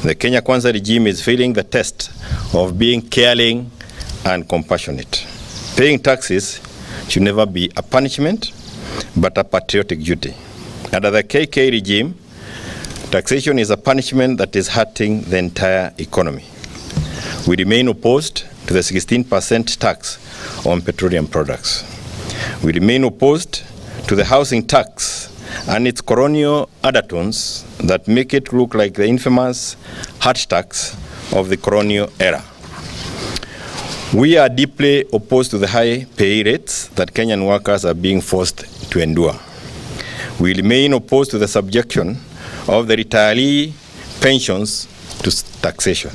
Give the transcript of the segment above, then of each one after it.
The Kenya Kwanza regime is failing the test of being caring and compassionate. Paying taxes should never be a punishment, but a patriotic duty. Under the KK regime, taxation is a punishment that is hurting the entire economy. We remain opposed to the 16% tax on petroleum products. We remain opposed to the housing tax and its colonial undertones that make it look like the infamous hut tax of the colonial era. We are deeply opposed to the high pay rates that Kenyan workers are being forced to endure. We remain opposed to the subjection of the retiree pensions to taxation.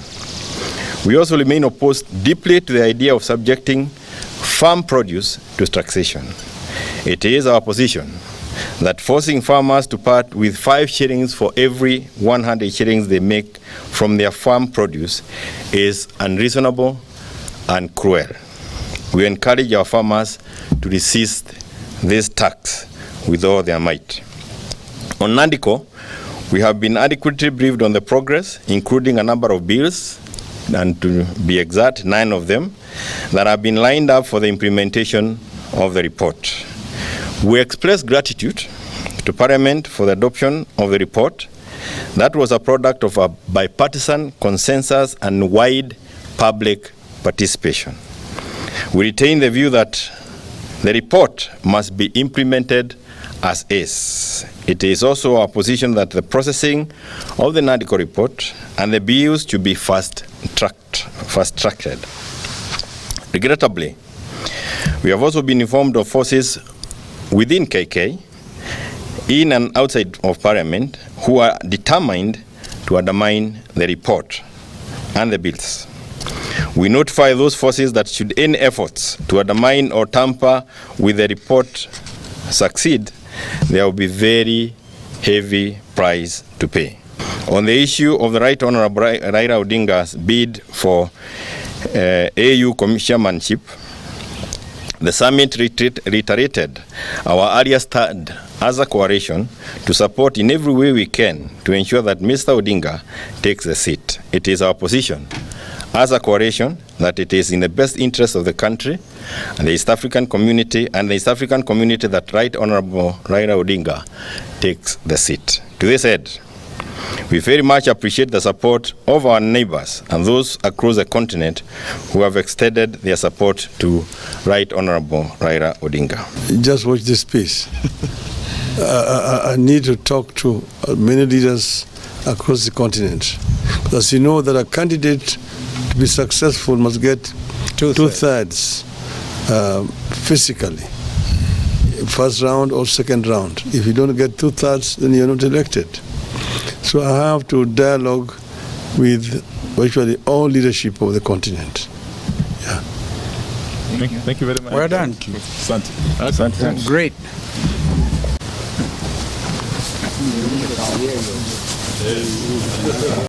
We also remain opposed deeply to the idea of subjecting farm produce to taxation. It is our position that forcing farmers to part with 5 shillings for every 100 shillings they make from their farm produce is unreasonable and cruel. We encourage our farmers to resist this tax with all their might. On NADICO, we have been adequately briefed on the progress, including a number of bills, and to be exact, 9 of them, that have been lined up for the implementation of the report. We express gratitude to Parliament for the adoption of the report. That was a product of a bipartisan consensus and wide public participation. We retain the view that the report must be implemented as is. It is also our position that the processing of the NADICO report and the bills should be fast-tracked. Regrettably, we have also been informed of forces within KK, in and outside of Parliament, who are determined to undermine the report and the bills. We notify those forces that should any efforts to undermine or tamper with the report succeed, there will be very heavy price to pay. On the issue of the Right Honorable Raila Odinga's bid for AU chairmanship, the summit reiterated our earlier stand as a coalition to support in every way we can to ensure that Mr. Odinga takes the seat. It is our position as a coalition that it is in the best interest of the country and the East African community that Right Honorable Raila Odinga takes the seat. To this end, we very much appreciate the support of our neighbors and those across the continent who have extended their support to Right Honorable Raila Odinga. Just watch this piece. I need to talk to many leaders across the continent. Because you know that a candidate to be successful must get two-thirds physically, first round or second round. If you don't get two-thirds, then you're not elected. So I have to dialogue with virtually all leadership of the continent. Yeah. Thank you very much. Well done. Asante. Great.